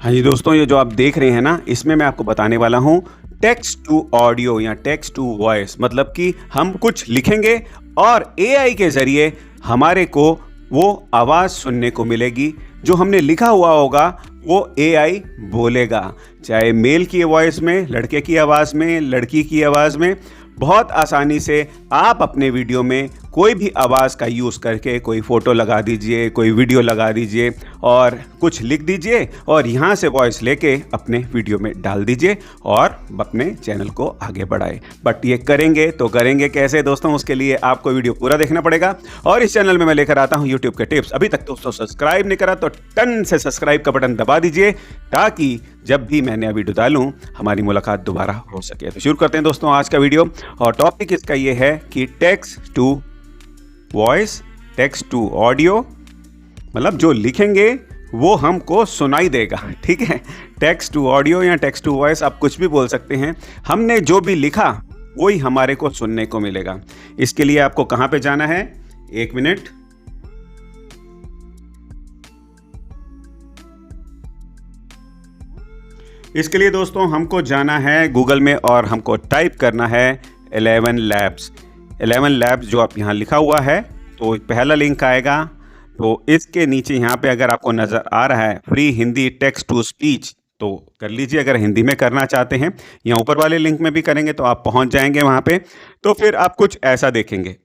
हाँ जी दोस्तों, ये जो आप देख रहे हैं ना, इसमें मैं आपको बताने वाला हूँ टेक्स्ट टू ऑडियो या टेक्स्ट टू वॉइस। मतलब कि हम कुछ लिखेंगे और एआई के ज़रिए हमारे को वो आवाज़ सुनने को मिलेगी। जो हमने लिखा हुआ होगा वो एआई बोलेगा, चाहे मेल की वॉइस में, लड़के की आवाज़ में, लड़की की आवाज़ में। बहुत आसानी से आप अपने वीडियो में कोई भी आवाज़ का यूज़ करके कोई फ़ोटो लगा दीजिए, कोई वीडियो लगा दीजिए और कुछ लिख दीजिए और यहाँ से वॉइस लेके अपने वीडियो में डाल दीजिए और अपने चैनल को आगे बढ़ाए। बट ये करेंगे कैसे दोस्तों? उसके लिए आपको वीडियो पूरा देखना पड़ेगा। और इस चैनल में मैं लेकर आता हूँ यूट्यूब के टिप्स। अभी तक दोस्तों सब्सक्राइब नहीं करा तो टन से सब्सक्राइब का बटन दबा दीजिए, ताकि जब भी मैं नया वीडियो डालूं हमारी मुलाकात दोबारा हो सके। तो शुरू करते हैं दोस्तों आज का वीडियो। और टॉपिक इसका ये है कि text to voice, text to audio, मतलब जो लिखेंगे वो हमको सुनाई देगा। ठीक है, टेक्स्ट टू ऑडियो या टेक्स्ट टू वॉइस, आप कुछ भी बोल सकते हैं। हमने जो भी लिखा वही हमारे को सुनने को मिलेगा। इसके लिए आपको कहां पे जाना है? एक मिनट। इसके लिए दोस्तों हमको जाना है गूगल में और हमको टाइप करना है 11 लैब्स। 11 लैब्स जो आप यहाँ लिखा हुआ है, तो पहला लिंक आएगा। तो इसके नीचे यहाँ पे अगर आपको नज़र आ रहा है free Hindi text to speech, तो कर लीजिए अगर हिंदी में करना चाहते हैं। या ऊपर वाले लिंक में भी करेंगे तो आप पहुँच जाएंगे वहाँ पे। तो फिर आप कुछ ऐसा देखेंगे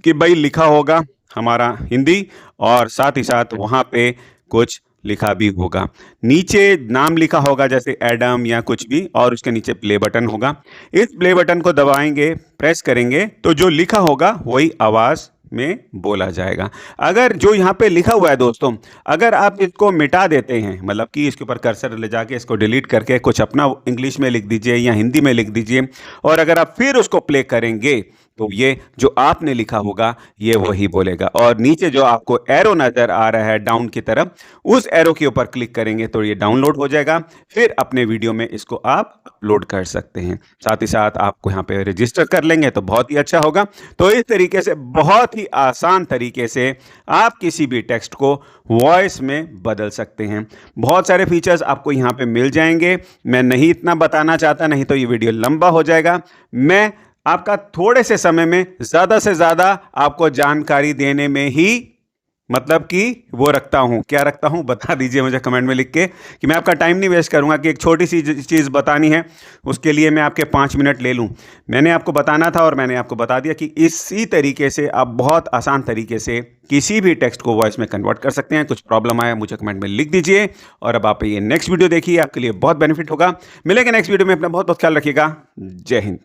कि भाई लिखा होगा हमारा हिंदी और साथ ही साथ वहाँ पे कुछ लिखा भी होगा। नीचे नाम लिखा होगा जैसे एडम या कुछ भी, और उसके नीचे प्ले बटन होगा। इस प्ले बटन को दबाएंगे, प्रेस करेंगे तो जो लिखा होगा वही आवाज़ में बोला जाएगा। अगर जो यहाँ पे लिखा हुआ है दोस्तों, अगर आप इसको मिटा देते हैं, मतलब कि इसके ऊपर कर्सर ले जाके इसको डिलीट करके कुछ अपना इंग्लिश में लिख दीजिए या हिंदी में लिख दीजिए, और अगर आप फिर उसको प्ले करेंगे तो ये जो आपने लिखा होगा ये वही बोलेगा। और नीचे जो आपको एरो नज़र आ रहा है डाउन की तरफ, उस एरो के ऊपर क्लिक करेंगे तो ये डाउनलोड हो जाएगा। फिर अपने वीडियो में इसको आप अपलोड कर सकते हैं। साथ ही साथ आपको यहाँ पे रजिस्टर कर लेंगे तो बहुत ही अच्छा होगा। तो इस तरीके से बहुत ही आसान तरीके से आप किसी भी टेक्स्ट को वॉइस में बदल सकते हैं। बहुत सारे फीचर्स आपको यहाँ पे मिल जाएंगे। मैं नहीं इतना बताना चाहता, नहीं तो ये वीडियो लंबा हो जाएगा। मैं आपका थोड़े से समय में ज़्यादा से ज़्यादा आपको जानकारी देने में ही मतलब कि वो रखता हूँ। क्या रखता हूँ बता दीजिए मुझे कमेंट में लिख के, कि मैं आपका टाइम नहीं वेस्ट करूँगा कि एक छोटी सी चीज़ बतानी है उसके लिए मैं आपके 5 मिनट ले लूँ। मैंने आपको बताना था और मैंने आपको बता दिया कि इसी तरीके से आप बहुत आसान तरीके से किसी भी टेक्स्ट को वॉइस में कन्वर्ट कर सकते हैं। कुछ प्रॉब्लम आया मुझे कमेंट में लिख दीजिए। और अब आप ये नेक्स्ट वीडियो देखिए, आपके लिए बहुत बेनिफिट होगा। मिलेंगे नेक्स्ट वीडियो में। अपना बहुत बहुत ख्याल रखिएगा। जय हिंद।